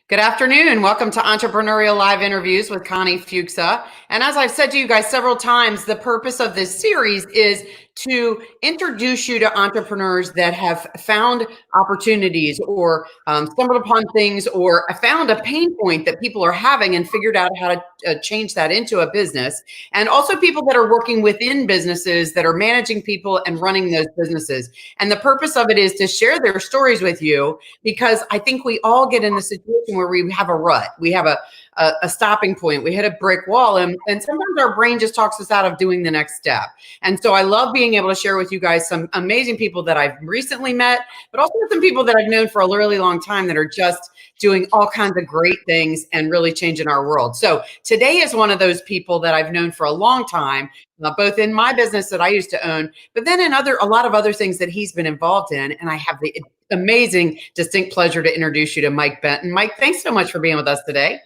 Good afternoon. Welcome to Entrepreneurial Live Interviews with Connie Fuksa. And as I've said to you guys several times, the purpose of this series is to introduce you to entrepreneurs that have found opportunities or stumbled upon things or found a pain point that people are having and figured out how to change that into a business. And also people that are working within businesses that are managing people and running those businesses. And the purpose of it is to share their stories with you, because I think we all get in the situation where we have a rut. We have a stopping point. We hit a brick wall, and sometimes our brain just talks us out of doing the next step. And so I love being able to share with you guys some amazing people that I've recently met, but also some people that I've known for a really long time that are just doing all kinds of great things and really changing our world. So today is one of those people that I've known for a long time, both in my business that I used to own, but then in a lot of other things that he's been involved in. And I have the amazing, distinct pleasure to introduce you to Mike Benton. Mike, thanks so much for being with us today.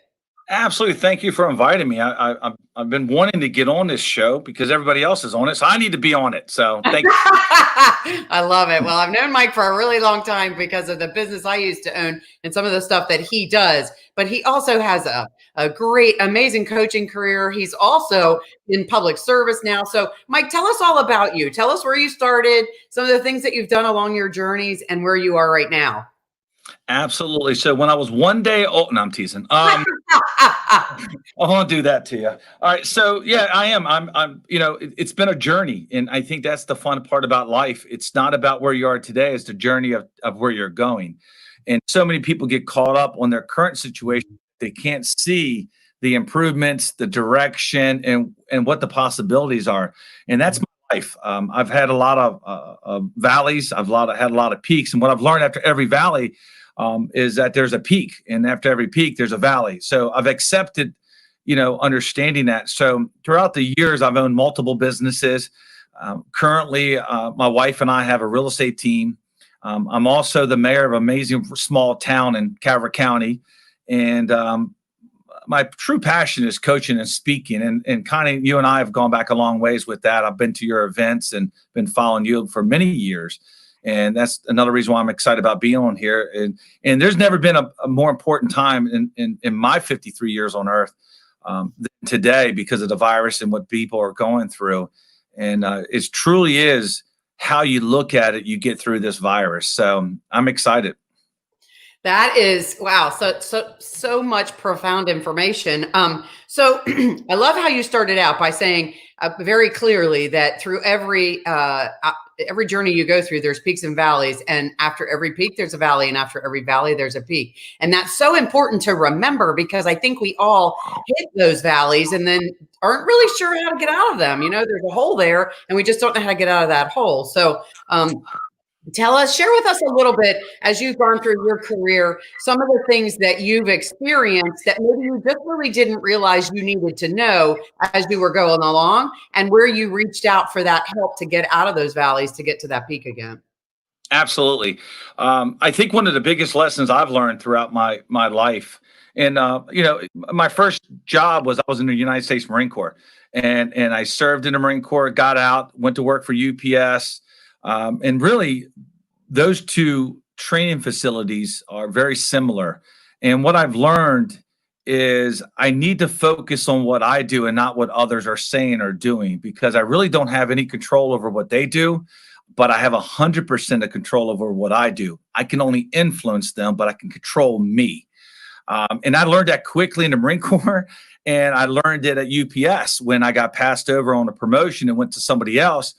Absolutely. Thank you for inviting me. I've been wanting to get on this show because everybody else is on it. So I need to be on it. So thank you. I love it. Well, I've known Mike for a really long time because of the business I used to own and some of the stuff that he does. But he also has a great, amazing coaching career. He's also in public service now. So Mike, tell us all about you. Tell us where you started, some of the things that you've done along your journeys, and where you are right now. Absolutely. So when I was one day old, no, I'm teasing. I won't do that to you. All right. So yeah, I am. It's been a journey. And I think that's the fun part about life. It's not about where you are today. It's the journey of where you're going. And so many people get caught up on their current situation. They can't see the improvements, the direction, and what the possibilities are. And that's my life. I've had a lot of valleys. Had a lot of peaks. And what I've learned after every valley is that there's a peak, and after every peak, there's a valley. So I've accepted, understanding that. So throughout the years, I've owned multiple businesses. Currently, my wife and I have a real estate team. I'm also the mayor of an amazing small town in Calvert County. And my true passion is coaching and speaking. And Connie, you and I have gone back a long ways with that. I've been to your events and been following you for many years. And that's another reason why I'm excited about being on here. And there's never been a more important time in my 53 years on earth than today, because of the virus and what people are going through. And it truly is how you look at it, you get through this virus. So I'm excited. That is, wow, so much profound information. So I love how you started out by saying very clearly that through every journey you go through, there's peaks and valleys, and after every peak, there's a valley, and after every valley, there's a peak. And that's so important to remember, because I think we all hit those valleys and then aren't really sure how to get out of them. There's a hole there, and we just don't know how to get out of that hole. So share with us a little bit, as you've gone through your career, some of the things that you've experienced that maybe you just really didn't realize you needed to know as you were going along, and where you reached out for that help to get out of those valleys to get to that peak again. Absolutely. I think one of the biggest lessons I've learned throughout my life, and my first job was, I was in the United States Marine Corps, and I served in the Marine Corps, got out, went to work for UPS. And really, those two training facilities are very similar. And what I've learned is I need to focus on what I do and not what others are saying or doing, because I really don't have any control over what they do, but I have 100% of control over what I do. I can only influence them, but I can control me. And I learned that quickly in the Marine Corps, and I learned it at UPS when I got passed over on a promotion and went to somebody else.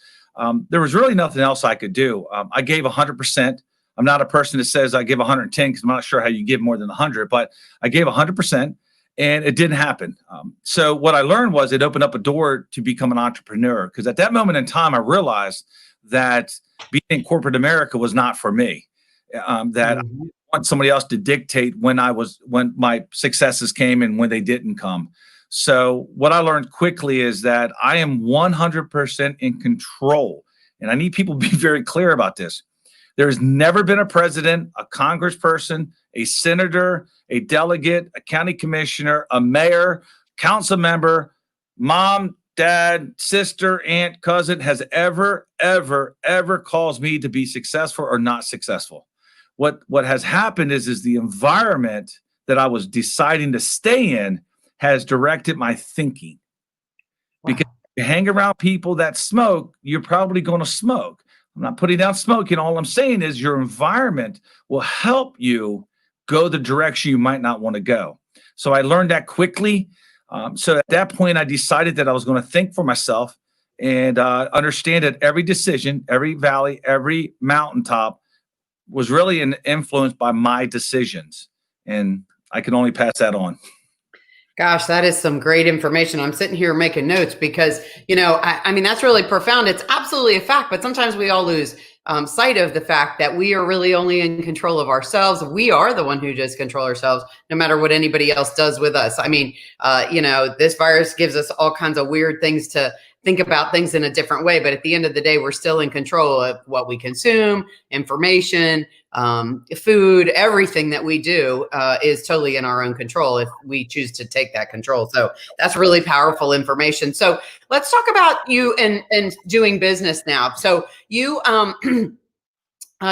There was really nothing else I could do. I gave 100%. I'm not a person that says I give 110, because I'm not sure how you give more than 100, but I gave 100%, and it didn't happen. So what I learned was it opened up a door to become an entrepreneur, because at that moment in time, I realized that being in corporate America was not for me, that I want somebody else to dictate when my successes came and when they didn't come. So what I learned quickly is that I am 100% in control. And I need people to be very clear about this. There has never been a president, a congressperson, a senator, a delegate, a county commissioner, a mayor, council member, mom, dad, sister, aunt, cousin has ever caused me to be successful or not successful. What has happened is the environment that I was deciding to stay in has directed my thinking. Wow. Because if you hang around people that smoke, you're probably going to smoke. I'm not putting down smoking. All I'm saying is your environment will help you go the direction you might not want to go. So I learned that quickly. So at that point, I decided that I was going to think for myself and understand that every decision, every valley, every mountaintop was really influenced by my decisions. And I can only pass that on. Gosh, that is some great information. I'm sitting here making notes because, I mean, that's really profound. It's absolutely a fact, but sometimes we all lose sight of the fact that we are really only in control of ourselves. We are the one who just control ourselves, no matter what anybody else does with us. I mean, this virus gives us all kinds of weird things to think about things in a different way. But at the end of the day, we're still in control of what we consume, information, food, everything that we do is totally in our own control if we choose to take that control. So that's really powerful information. So let's talk about you and doing business now. So you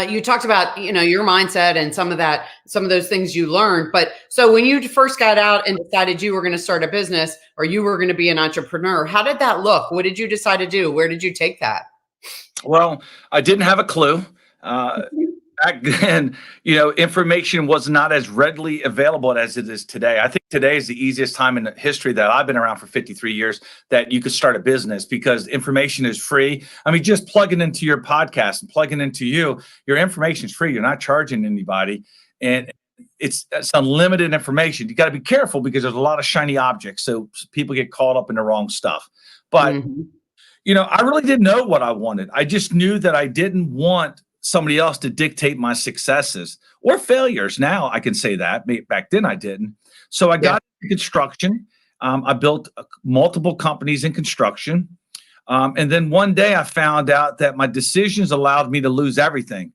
you talked about, your mindset and some of those things you learned. But so when you first got out and decided you were going to start a business or you were going to be an entrepreneur, how did that look? What did you decide to do? Where did you take that? Well, I didn't have a clue. Back then, information was not as readily available as it is today. I think today is the easiest time in history that I've been around for 53 years that you could start a business because information is free. I mean, just plugging into your podcast and plugging into your information is free. You're not charging anybody. And it's unlimited information. You got to be careful because there's a lot of shiny objects. So people get caught up in the wrong stuff. But, I really didn't know what I wanted. I just knew that I didn't want somebody else to dictate my successes or failures. Now I can say that. Back then I didn't. So I got into construction. I built multiple companies in construction. And then one day I found out that my decisions allowed me to lose everything.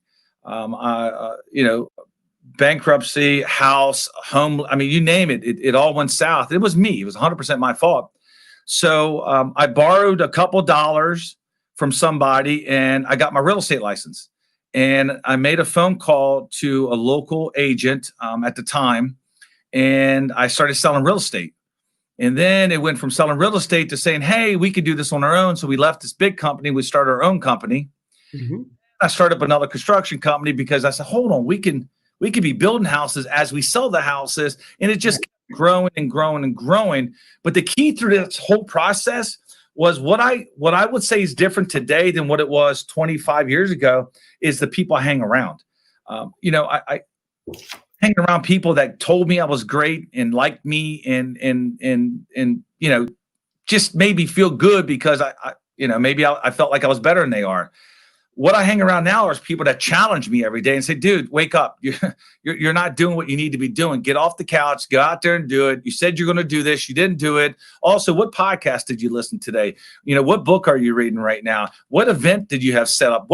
Bankruptcy, house, home. I mean, you name it. It all went south. It was me. It was 100% my fault. So I borrowed a couple dollars from somebody and I got my real estate license. And I made a phone call to a local agent at the time, and I started selling real estate. And then it went from selling real estate to saying, hey, we could do this on our own. So we left this big company. We started our own company. I started up another construction company because I said, hold on, we can be building houses as we sell the houses. And it just kept growing and growing and growing. But the key through this whole process was what I would say is different today than what it was 25 years ago is the people I hang around. I hang around people that told me I was great and liked me and just made me feel good because maybe I felt like I was better than they are. What I hang around now is people that challenge me every day and say, dude, wake up. You're not doing what you need to be doing. Get off the couch, go out there and do it. You said you're going to do this. You didn't do it. Also, what podcast did you listen to today? What book are you reading right now? What event did you have set up?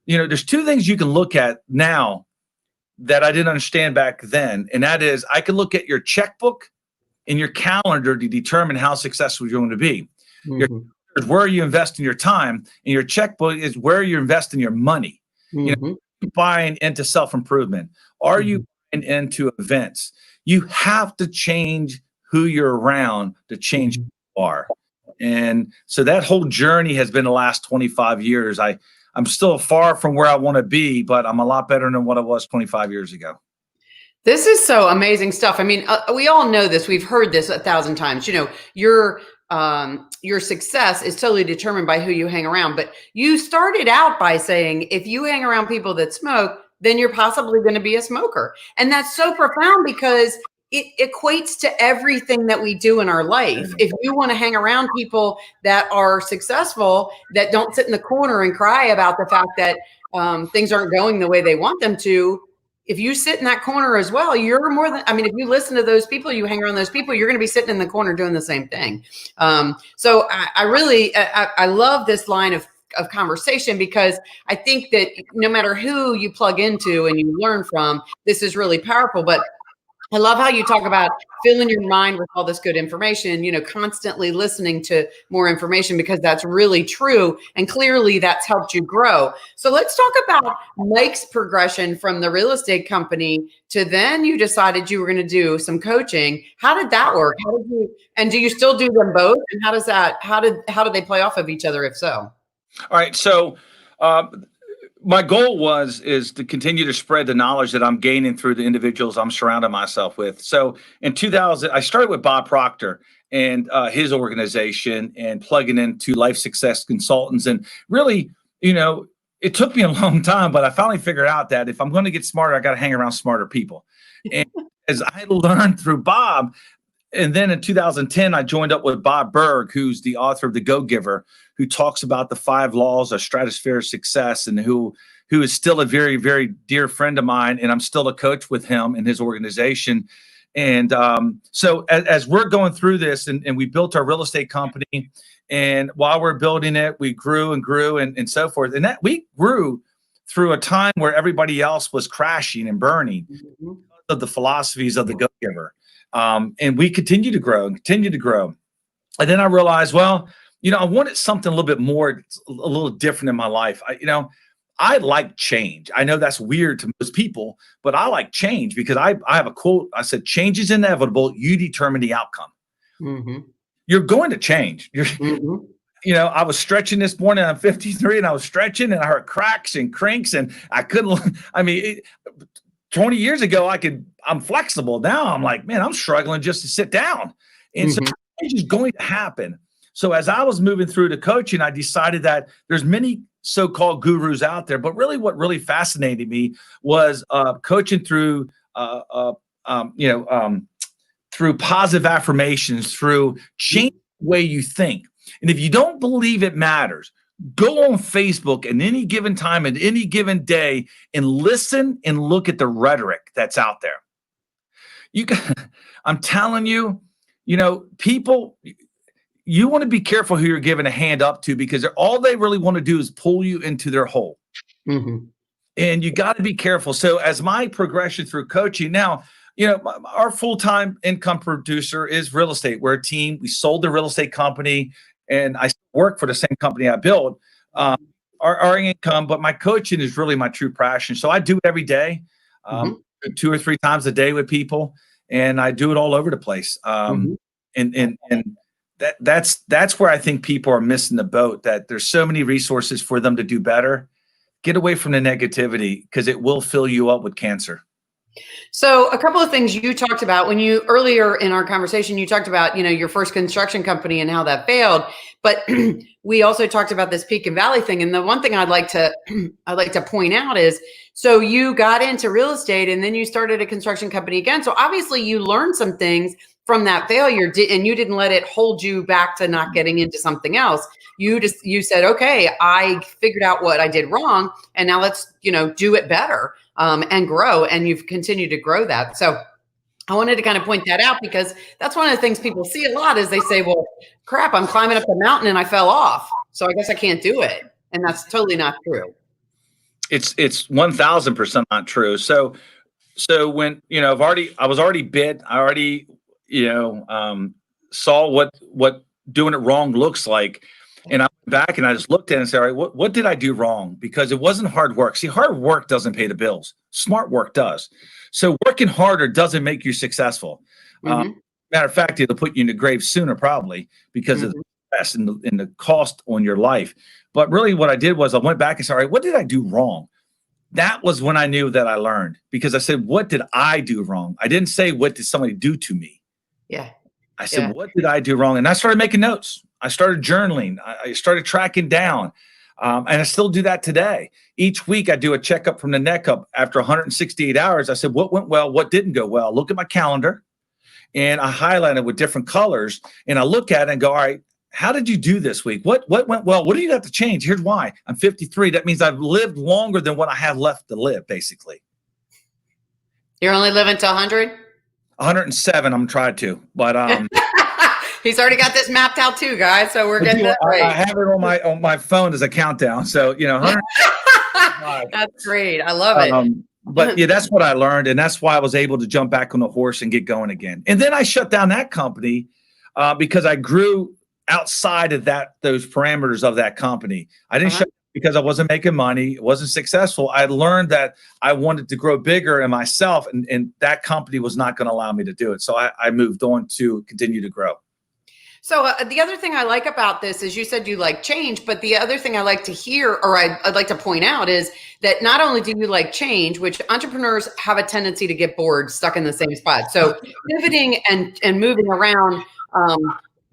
There's two things you can look at now that I didn't understand back then. And that is I can look at your checkbook and your calendar to determine how successful you're going to be. Where you invest in your time, and your checkbook is where you invest in your money. Buying into self-improvement. Are you buying into events? You have to change who you're around to change who you are. And so that whole journey has been the last 25 years. I'm still far from where I want to be, but I'm a lot better than what I was 25 years ago. This is so amazing stuff. I mean, we all know this. We've heard this 1,000 times. Your success is totally determined by who you hang around. But you started out by saying, if you hang around people that smoke, then you're possibly going to be a smoker. And that's so profound because it equates to everything that we do in our life. If you want to hang around people that are successful, that don't sit in the corner and cry about the fact that things aren't going the way they want them to, if you sit in that corner as well, you're more than, if you listen to those people, you hang around those people, you're going to be sitting in the corner doing the same thing. So I really love this line of conversation because I think that no matter who you plug into and you learn from, this is really powerful. But I love how you talk about filling your mind with all this good information, constantly listening to more information, because that's really true. And clearly that's helped you grow. So let's talk about Mike's progression from the real estate company to then you decided you were going to do some coaching. How did that work? And do you still do them both? And how do they play off of each other, if so? All right. So, my goal is to continue to spread the knowledge that I'm gaining through the individuals I'm surrounding myself with. So in 2000, I started with Bob Proctor and his organization and plugging into Life Success Consultants. And really, it took me a long time, but I finally figured out that if I'm going to get smarter, I got to hang around smarter people. And as I learned through Bob, and then in 2010, I joined up with Bob Burg, who's the author of The Go-Giver, who talks about the 5 laws of stratospheric success, and who is still a very, very dear friend of mine. And I'm still a coach with him and his organization. And so as we're going through this, and we built our real estate company, and while we're building it, we grew and grew and so forth. And that we grew through a time where everybody else was crashing and burning because of the philosophies of the Go-Giver. And we continue to grow and continue to grow. And then I realized, well, I wanted something a little bit more, a little different in my life. I like change. I know that's weird to most people, but I like change because I have a quote. I said, change is inevitable. You determine the outcome. Mm-hmm. You're going to change. I was stretching this morning. I'm 53 and I was stretching and I heard cracks and crinks and I couldn't, 20 years ago, I'm flexible. Now I'm like, man, I'm struggling just to sit down. And so change is going to happen. So as I was moving through the coaching, I decided that there's many so-called gurus out there, but really what really fascinated me was coaching through, through positive affirmations, through changing the way you think. And if you don't believe it matters, go on Facebook at any given time, at any given day, and listen and look at the rhetoric that's out there. I'm telling you, people, you want to be careful who you're giving a hand up to, because all they really want to do is pull you into their hole. Mm-hmm. And you got to be careful. So as my progression through coaching now, our full-time income producer is real estate. We're a team. We sold the real estate company, and I work for the same company I built. Our income, but my coaching is really my true passion. So I do it every day, 2 or 3 times a day with people, and I do it all over the place. And that's where I think people are missing the boat, that there's so many resources for them to do better. Get away from the negativity, because it will fill you up with cancer. So a couple of things you talked about earlier in our conversation, you talked about, your first construction company and how that failed, but we also talked about this peak and valley thing. And the one thing I'd like to point out is, so you got into real estate and then you started a construction company again. So obviously you learned some things from that failure, and you didn't let it hold you back to not getting into something else. You said, okay, I figured out what I did wrong, and now let's, do it better, and grow. And you've continued to grow that. So I wanted to kind of point that out, because that's one of the things people see a lot is they say, well, crap, I'm climbing up the mountain and I fell off, so I guess I can't do it. And that's totally not true. It's 1000% not true. So when, I was already bit, I already, saw what doing it wrong looks like. And I went back and I just looked at it and said, all right, what did I do wrong? Because it wasn't hard work. See, hard work doesn't pay the bills. Smart work does. So working harder doesn't make you successful. Matter of fact, it'll put you in the grave sooner, probably, because of the stress and the cost on your life. But really what I did was I went back and said, all right, what did I do wrong? That was when I knew that I learned, because I said, what did I do wrong? I didn't say, what did somebody do to me? Yeah. I said, what did I do wrong? And I started making notes. I started journaling. I started tracking down. And I still do that today. Each week I do a checkup from the neck up. After 168 hours, I said, what went well? What didn't go well? Look at my calendar, and I highlight it with different colors. And I look at it and go, all right, how did you do this week? What went well? What do you have to change? Here's why. I'm 53. That means I've lived longer than what I have left to live, basically. You're only living to 100? 107. I'm trying to, but he's already got this mapped out too, guys. So we're getting that right. I have it on my phone as a countdown. So 100. That's great. I love it. But yeah, that's what I learned. And that's why I was able to jump back on the horse and get going again. And then I shut down that company because I grew outside of those parameters of that company. I didn't shut because I wasn't making money. It wasn't successful. I learned that I wanted to grow bigger in myself, and that company was not going to allow me to do it. So I moved on to continue to grow. So the other thing I like about this is you said you like change, but the other thing I like to hear, or I'd like to point out, is that not only do you like change, which entrepreneurs have a tendency to get bored, stuck in the same spot. So pivoting and moving around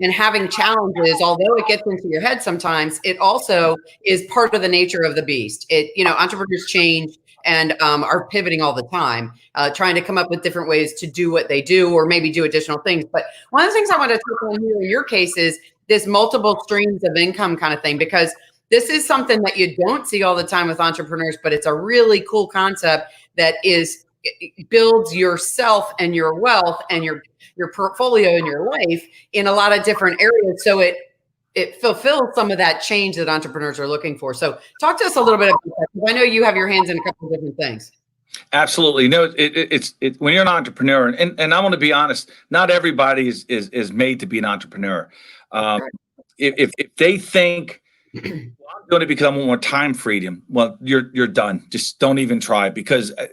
and having challenges, although it gets into your head sometimes, it also is part of the nature of the beast. Entrepreneurs change and are pivoting all the time, trying to come up with different ways to do what they do, or maybe do additional things. But one of the things I want to talk on here in your case is this multiple streams of income kind of thing, because this is something that you don't see all the time with entrepreneurs, but it's a really cool concept that it builds yourself and your wealth and your portfolio in your life in a lot of different areas. So it fulfills some of that change that entrepreneurs are looking for. So talk to us a little bit about that, because I know you have your hands in a couple of different things. Absolutely. No, it's when you're an entrepreneur, and I want to be honest, not everybody is made to be an entrepreneur. If they think, well, I'm doing it because I want more time freedom, well, you're done. Just don't even try, because as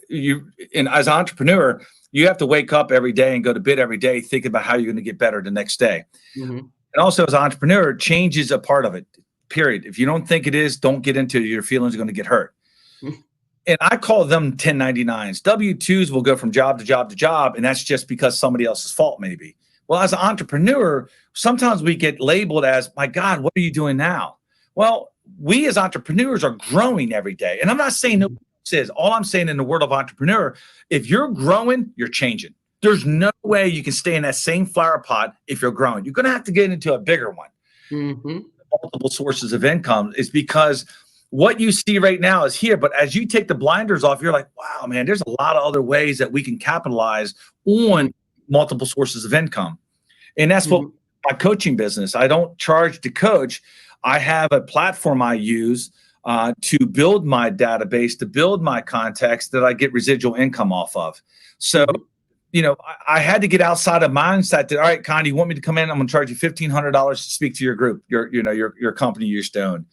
an entrepreneur, you have to wake up every day and go to bed every day thinking about how you're going to get better the next day. Mm-hmm. And also, as an entrepreneur, change is a part of it, period. If you don't think it is, don't get into it. Your feelings are going to get hurt. Mm-hmm. And I call them 1099s. W-2s will go from job to job to job, and that's just because somebody else's fault, maybe. Well, as an entrepreneur, sometimes we get labeled as, my God, what are you doing now? Well, we as entrepreneurs are growing every day. And I'm not saying no one else is. All I'm saying in the world of entrepreneur, if you're growing, you're changing. There's no way you can stay in that same flower pot if you're growing. You're going to have to get into a bigger one. Mm-hmm. Multiple sources of income is because what you see right now is here. But as you take the blinders off, you're like, wow, man, there's a lot of other ways that we can capitalize on multiple sources of income. And that's what my coaching business, I don't charge to coach. I have a platform I use to build my database, to build my contacts that I get residual income off of. So, I had to get outside of mindset that, all right, Connie, you want me to come in? I'm going to charge you $1,500 to speak to your group, your company you used to own.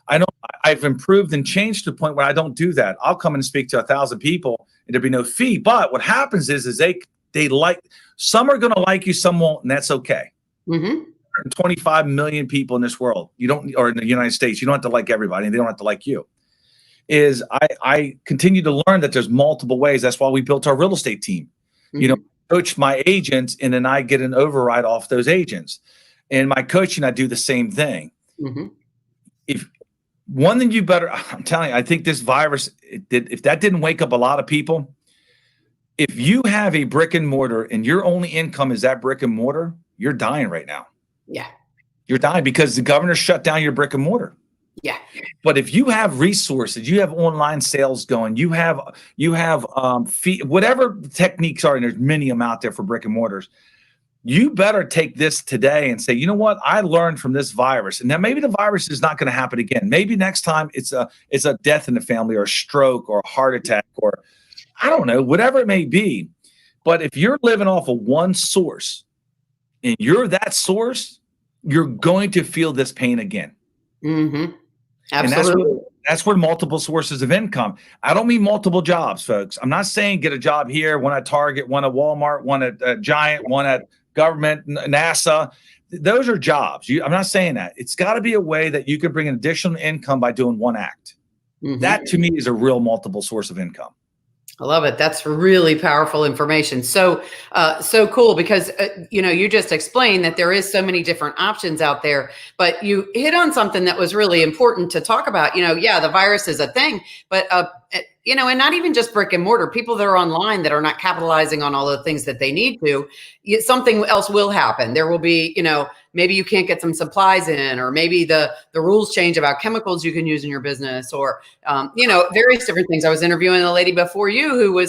I know I've improved and changed to the point where I don't do that. I'll come in and speak to 1,000 people and there'll be no fee. But what happens is they like, some are going to like you, some won't, and that's okay. Mm-hmm. 25 million people in this world, or in the United States, you don't have to like everybody, and they don't have to like you. I continue to learn that there's multiple ways. That's why we built our real estate team. Mm-hmm. Coach my agents, and then I get an override off those agents. In my coaching, I do the same thing. Mm-hmm. If one thing I'm telling you, I think this virus, if that didn't wake up a lot of people, if you have a brick and mortar and your only income is that brick and mortar, you're dying right now. Yeah. You're dying because the governor shut down your brick and mortar. Yeah. But if you have resources, you have online sales going, you have whatever techniques are, and there's many of them out there for brick and mortars, you better take this today and say, you know what? I learned from this virus. And now maybe the virus is not going to happen again. Maybe next time it's a death in the family, or a stroke, or a heart attack, or I don't know, whatever it may be. But if you're living off of one source and you're that source, you're going to feel this pain again. Mm-hmm. Absolutely. And that's where multiple sources of income. I don't mean multiple jobs, folks. I'm not saying get a job here, one at Target, one at Walmart, one at Giant, one at government, NASA. Those are jobs. I'm not saying that. It's got to be a way that you can bring an additional income by doing one act. Mm-hmm. That to me is a real multiple source of income. I love it. That's really powerful information. So cool, because, you just explained that there is so many different options out there, but you hit on something that was really important to talk about. The virus is a thing, but, and not even just brick and mortar, people that are online that are not capitalizing on all the things that they need to, something else will happen. There will be, maybe you can't get some supplies in, or maybe the rules change about chemicals you can use in your business, or, various different things. I was interviewing a lady before you who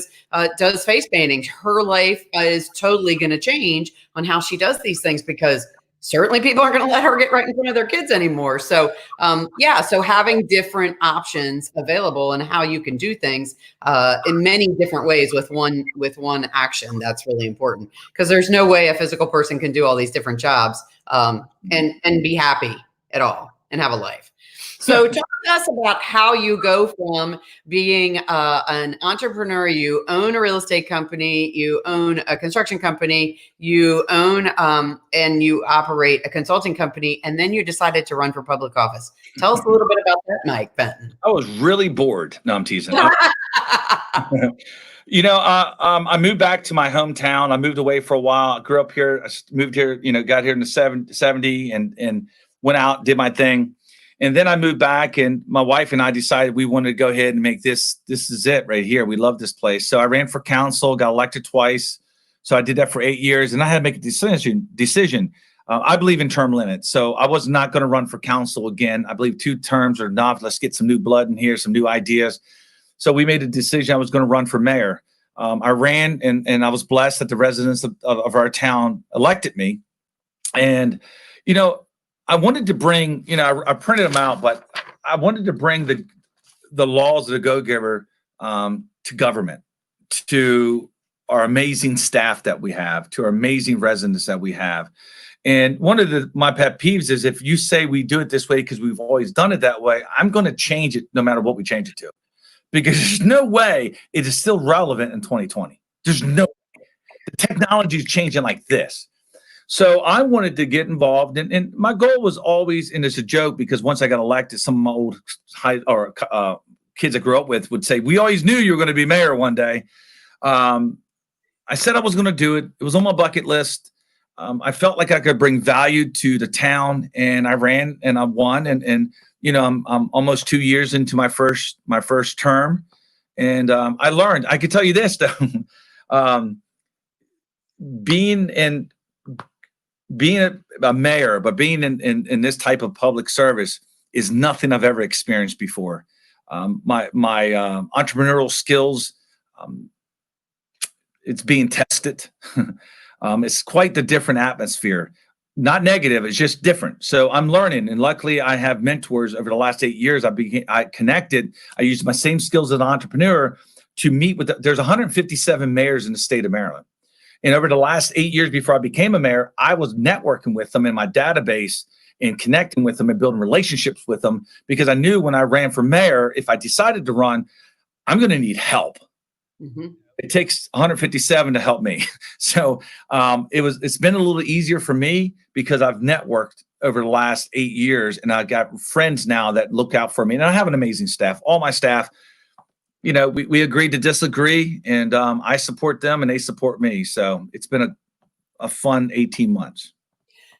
does face painting. Her life is totally going to change on how she does these things, because certainly people aren't going to let her get right in front of their kids anymore. So yeah, so having different options available and how you can do things in many different ways with one action, that's really important, because there's no way a physical person can do all these different jobs and be happy at all and have a life. So talk to us about how you go from being an entrepreneur. You own a real estate company, you own a construction company, you own and you operate a consulting company, and then you decided to run for public office. Tell us a little bit about that, Mike Benton. I was really bored. No, I'm teasing. You know, I moved back to my hometown. I moved away for a while. I grew up here. I moved here, you know, got here in the 70 and went out, did my thing. And then I moved back, and my wife and I decided we wanted to go ahead and make this is it right here. We love this place. So I ran for council, got elected twice. So I did that for 8 years, and I had to make a decision. I believe in term limits. So I was not going to run for council again. I believe 2 terms are enough. Let's get some new blood in here, some new ideas. So we made a decision. I was going to run for mayor. I ran, and I was blessed that the residents of our town elected me. And, you know, I wanted to bring, you know, I printed them out, but I wanted to bring the laws of the go-giver to government, to our amazing staff that we have, to our amazing residents that we have. And one of my pet peeves is if you say we do it this way because we've always done it that way, I'm going to change it no matter what we change it to. Because there's no way it is still relevant in 2020. There's no way. The technology is changing like this. So I wanted to get involved, and my goal was always, and it's a joke because once I got elected, some of my old kids I grew up with would say, "We always knew you were going to be mayor one day." I said I was going to do it. It was on my bucket list. I felt like I could bring value to the town, and I ran and I won. And you know, I'm almost 2 years into my first term, and I learned. I could tell you this though, being a mayor, but being in this type of public service is nothing I've ever experienced before. My entrepreneurial skills, it's being tested. It's quite the different atmosphere. Not negative, it's just different. So I'm learning, and luckily I have mentors over the last 8 years. I connected. I used my same skills as an entrepreneur to meet with. There's 157 mayors in the state of Maryland. And over the last 8 years before I became a mayor, I was networking with them in my database and connecting with them and building relationships with them, because I knew when I ran for mayor, if I decided to run, I'm going to need help. Mm-hmm. It takes 157 to help me. So it's been a little easier for me because I've networked over the last 8 years, and I've got friends now that look out for me. And I have an amazing staff. All my staff, you know, we agreed to disagree, and I support them and they support me. So it's been a fun 18 months.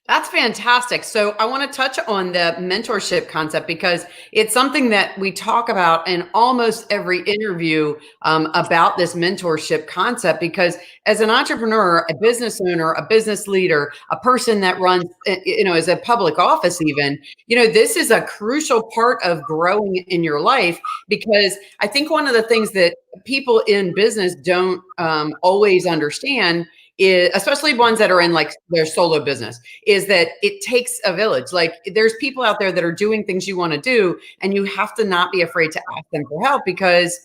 That's fantastic. So I want to touch on the mentorship concept, because it's something that we talk about in almost every interview about this mentorship concept. Because as an entrepreneur, a business owner, a business leader, a person that runs, you know, as a public office even, you know, this is a crucial part of growing in your life. Because I think one of the things that people in business don't always understand is, especially ones that are in like their solo business, is that it takes a village. Like there's people out there that are doing things you want to do, and you have to not be afraid to ask them for help, because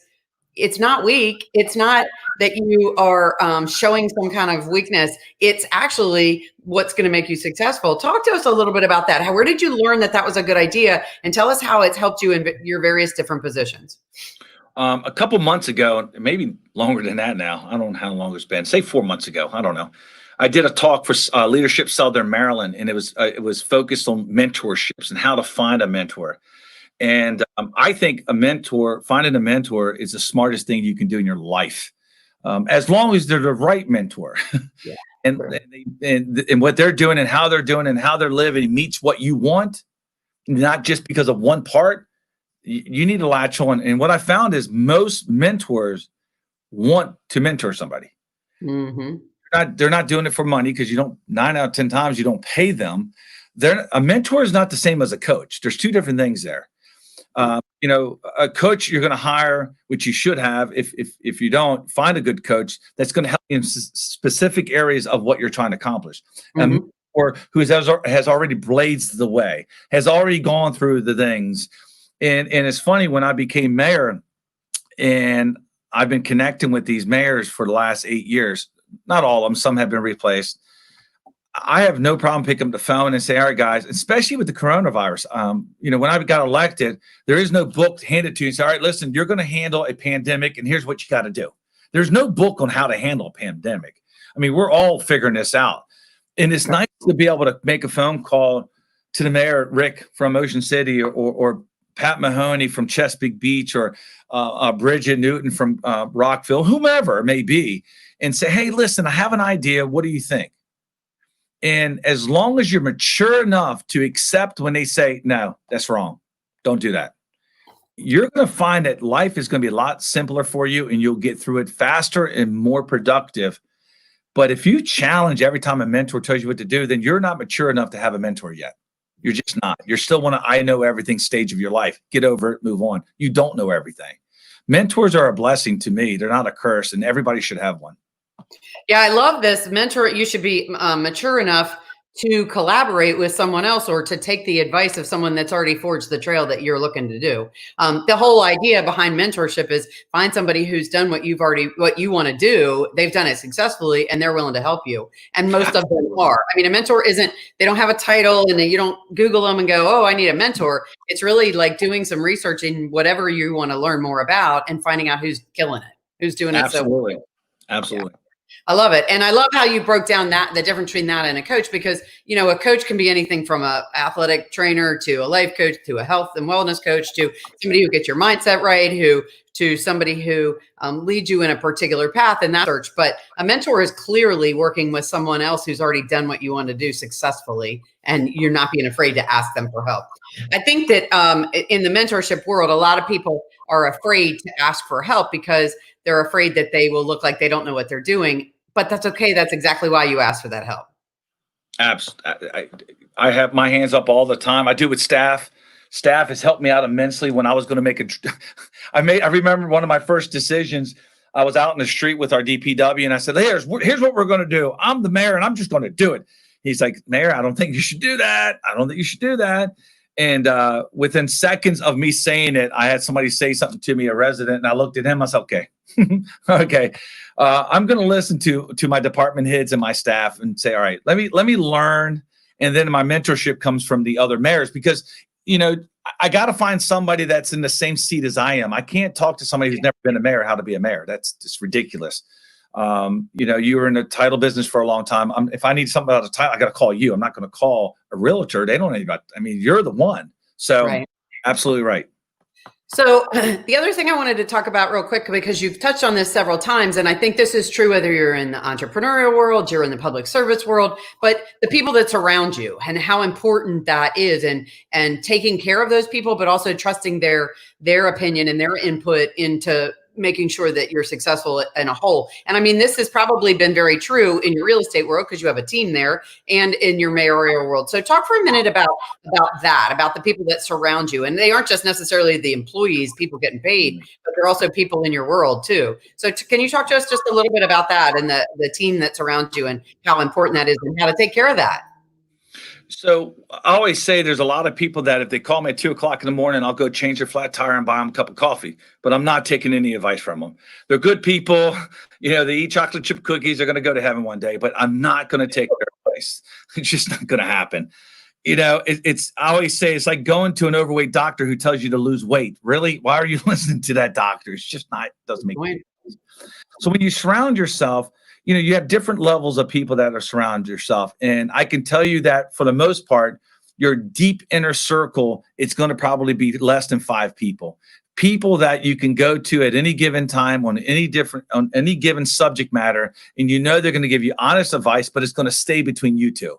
it's not weak. It's not that you are showing some kind of weakness. It's actually what's going to make you successful. Talk to us a little bit about that. Where did you learn that was a good idea? And tell us how it's helped you in your various different positions. A couple months ago, maybe longer than that now, I don't know how long it's been, say 4 months ago, I don't know. I did a talk for Leadership Southern Maryland, and it was focused on mentorships and how to find a mentor. And I think finding a mentor is the smartest thing you can do in your life, as long as they're the right mentor. Yeah, and what they're doing and how they're doing and how they're living meets what you want, not just because of one part. You need to latch on. And what I found is most mentors want to mentor somebody. Mm-hmm. They're not doing it for money, because 9 out of 10 times you don't pay them. A mentor is not the same as a coach. There's two different things there. You know, a coach you're going to hire, which you should have. If you don't, find a good coach that's going to help you in specific areas of what you're trying to accomplish. Mm-hmm. or who has already blazed the way, has already gone through the things. And it's funny, when I became mayor, and I've been connecting with these mayors for the last 8 years, not all of them, some have been replaced. I have no problem picking up the phone and say, all right, guys, especially with the coronavirus. When I got elected, there is no book handed to you and say, all right, listen, you're going to handle a pandemic and here's what you got to do. There's no book on how to handle a pandemic. I mean, we're all figuring this out. And it's nice to be able to make a phone call to the mayor, Rick from Ocean City, or Pat Mahoney from Chesapeake Beach, or Bridget Newton from Rockville, whomever it may be, and say, hey, listen, I have an idea. What do you think? And as long as you're mature enough to accept when they say, no, that's wrong, don't do that, you're going to find that life is going to be a lot simpler for you and you'll get through it faster and more productive. But if you challenge every time a mentor tells you what to do, then you're not mature enough to have a mentor yet. You're just not. You're still one of I know everything stage of your life. Get over it, move on. You don't know everything. Mentors are a blessing to me. They're not a curse, and everybody should have one. Yeah, I love this. Mentor, you should be mature enough to collaborate with someone else or to take the advice of someone that's already forged the trail that you're looking to do. The whole idea behind mentorship is find somebody who's done what you want to do. They've done it successfully and they're willing to help you. And most of them are. I mean, a mentor they don't have a title, and you don't Google them and go, oh, I need a mentor. It's really like doing some research in whatever you want to learn more about and finding out who's killing it, who's doing it. Absolutely. So Absolutely. Yeah. I love it. And I love how you broke down the difference between that and a coach, because, a coach can be anything from a athletic trainer to a life coach to a health and wellness coach to somebody who gets your mindset right, to somebody who leads you in a particular path in that search. But a mentor is clearly working with someone else who's already done what you want to do successfully, and you're not being afraid to ask them for help. I think that in the mentorship world, a lot of people are afraid to ask for help because they're afraid that they will look like they don't know what they're doing. But that's okay. That's exactly why you ask for that help. Absolutely. I have my hands up all the time. I do with staff. Staff has helped me out immensely when I was going to make I remember one of my first decisions. I was out in the street with our DPW and I said, here's what we're going to do. I'm the mayor and I'm just going to do it. He's like, Mayor, I don't think you should do that. I don't think you should do that. And within seconds of me saying it, I had somebody say something to me, a resident, and I looked at him. I said, okay, okay. I'm going to listen to my department heads and my staff and say, all right, let me learn. And then my mentorship comes from the other mayors, because, I got to find somebody that's in the same seat as I am. I can't talk to somebody who's never been a mayor how to be a mayor. That's just ridiculous. You were in the title business for a long time. If I need something about a title, I got to call you. I'm not going to call a realtor. They don't know about, you're the one. So right. Absolutely right. So the other thing I wanted to talk about real quick, because you've touched on this several times, and I think this is true whether you're in the entrepreneurial world, you're in the public service world, but the people that surround you and how important that is, and taking care of those people, but also trusting their opinion and their input into making sure that you're successful in a whole. And this has probably been very true in your real estate world because you have a team there, and in your mayoral world. So talk for a minute about that, about the people that surround you. And they aren't just necessarily the employees, people getting paid, but they're also people in your world too. So can you talk to us just a little bit about that and the team that surrounds you and how important that is and how to take care of that? So I always say there's a lot of people that if they call me at 2:00 in the morning, I'll go change their flat tire and buy them a cup of coffee, but I'm not taking any advice from them. They're good people. They eat chocolate chip cookies. They're going to go to heaven one day, but I'm not going to take their advice. It's just not going to happen. I always say it's like going to an overweight doctor who tells you to lose weight. Really? Why are you listening to that doctor? It's just doesn't make sense. So when you surround yourself, you have different levels of people that are surround yourself. And I can tell you that for the most part, your deep inner circle, it's going to probably be less than 5 people that you can go to at any given time on any given subject matter. And they're going to give you honest advice, but it's going to stay between you two.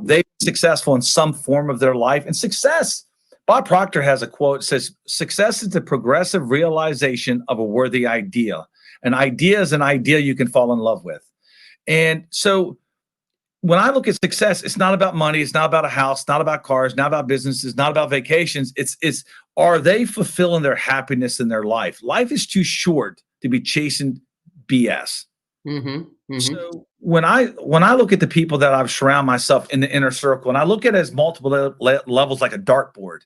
They've been successful in some form of their life. And success, Bob Proctor has a quote, says, success is the progressive realization of a worthy idea. An idea is an idea you can fall in love with. And so when I look at success, it's not about money. It's not about a house, not about cars, not about businesses, not about vacations. It's are they fulfilling their happiness in their life? Life is too short to be chasing BS. Mm-hmm. Mm-hmm. So when I look at the people that I've surrounded myself in the inner circle, and I look at it as multiple levels like a dartboard,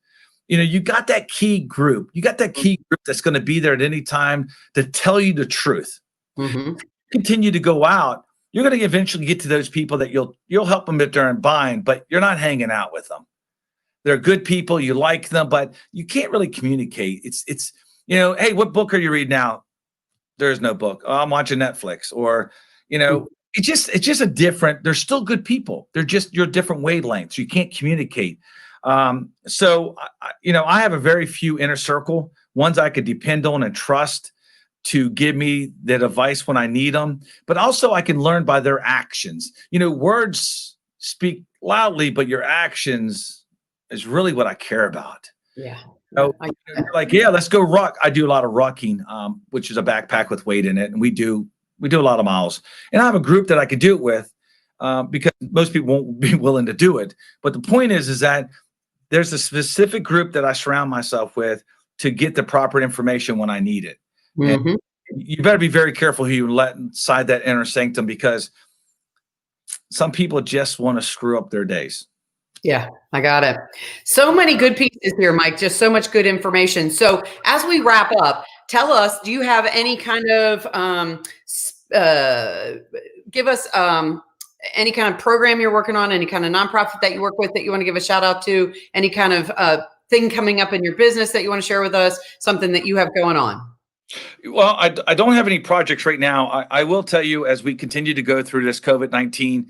you got that key group. You got that key group that's going to be there at any time to tell you the truth. Mm-hmm. Continue to go out, you're going to eventually get to those people that you'll help them if they're in bind, but you're not hanging out with them. They're good people, you like them, but you can't really communicate. It's hey, what book are you reading now? There's no book. Oh, I'm watching Netflix. Or it's just a different. They're still good people. They're just your different wavelengths. You can't communicate. So I have a very few inner circle ones I could depend on and trust to give me that advice when I need them, but also I can learn by their actions. Words speak loudly, but your actions is really what I care about. Yeah. Like, yeah, let's go ruck. I do a lot of rucking, which is a backpack with weight in it. And we do a lot of miles, and I have a group that I could do it with, because most people won't be willing to do it. But the point is that there's a specific group that I surround myself with to get the proper information when I need it. Mm-hmm. And you better be very careful who you let inside that inner sanctum, because some people just want to screw up their days. Yeah, I got it. So many good pieces here, Mike. Just so much good information. So as we wrap up, tell us, do you have any kind of, give us any kind of program you're working on, any kind of nonprofit that you work with that you want to give a shout out to, any kind of thing coming up in your business that you want to share with us, something that you have going on? Well, I don't have any projects right now. I will tell you, as we continue to go through this COVID-19,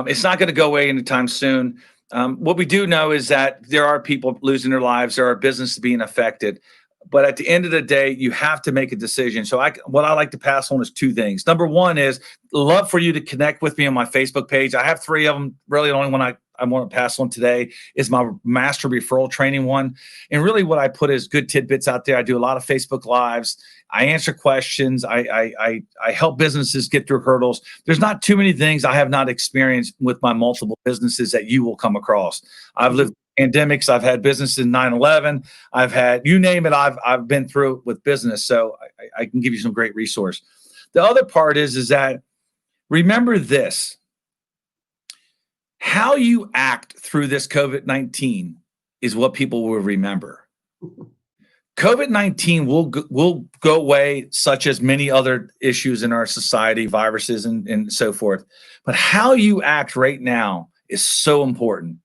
it's not going to go away anytime soon. What we do know is that there are people losing their lives. There are businesses being affected. But at the end of the day, you have to make a decision. So what I like to pass on is two things. Number one is love for you to connect with me on my Facebook page. I have 3 of them. Really, the only one I want to pass on today is my master referral training one. And really what I put is good tidbits out there. I do a lot of Facebook Lives. I answer questions. I help businesses get through hurdles. There's not too many things I have not experienced with my multiple businesses that you will come across. I've lived pandemics. I've had businesses in 9/11. I've had, you name it, I've been through it with business. So I can give you some great resource. The other part is that remember this: how you act through this COVID-19 is what people will remember. COVID-19 will go away, such as many other issues in our society, viruses and so forth. But how you act right now is so important.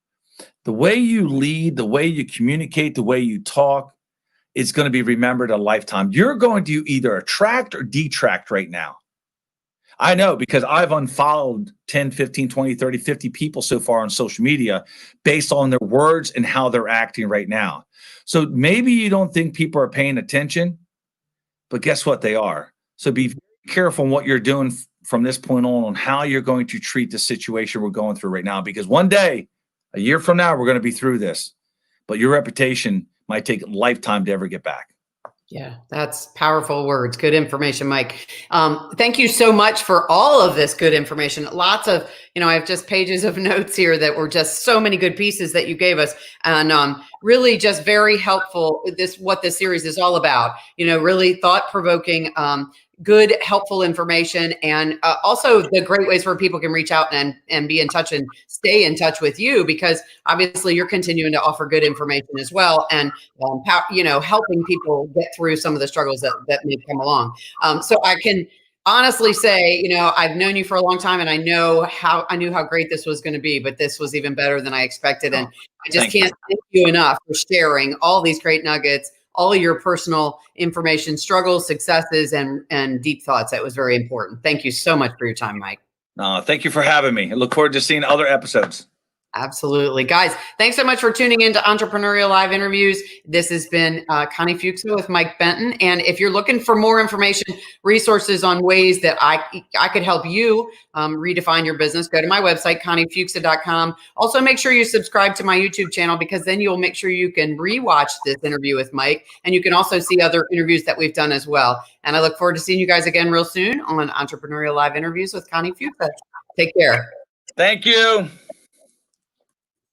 The way you lead, the way you communicate, the way you talk is going to be remembered a lifetime. You're going to either attract or detract right now. I know, because I've unfollowed 10, 15, 20, 30, 50 people so far on social media based on their words and how they're acting right now. So maybe you don't think people are paying attention, but guess what? They are. So be very careful in what you're doing from this point on how you're going to treat the situation we're going through right now, because one day, a year from now, we're going to be through this, but your reputation might take a lifetime to ever get back. Yeah, that's powerful words. Good information, Mike. Thank you so much for all of this good information. Lots of, I have just pages of notes here that were just so many good pieces that you gave us, and really just very helpful. What this series is all about, really thought-provoking, good, helpful information, and also the great ways where people can reach out and be in touch and stay in touch with you, because obviously you're continuing to offer good information as well, and helping people get through some of the struggles that may come along. So I can honestly say, I've known you for a long time, and I knew how great this was going to be, but this was even better than I expected, and I just can't thank you enough for sharing all these great nuggets, all of your personal information, struggles, successes, and deep thoughts. That was very important. Thank you so much for your time, Mike. Thank you for having me. I look forward to seeing other episodes. Absolutely. Guys, thanks so much for tuning in to Entrepreneurial Live Interviews. This has been Connie Fuksa with Mike Benton. And if you're looking for more information, resources on ways that I could help you redefine your business, go to my website, conniefuksa.com. Also, make sure you subscribe to my YouTube channel, because then you'll make sure you can rewatch this interview with Mike. And you can also see other interviews that we've done as well. And I look forward to seeing you guys again real soon on Entrepreneurial Live Interviews with Connie Fuksa. Take care. Thank you.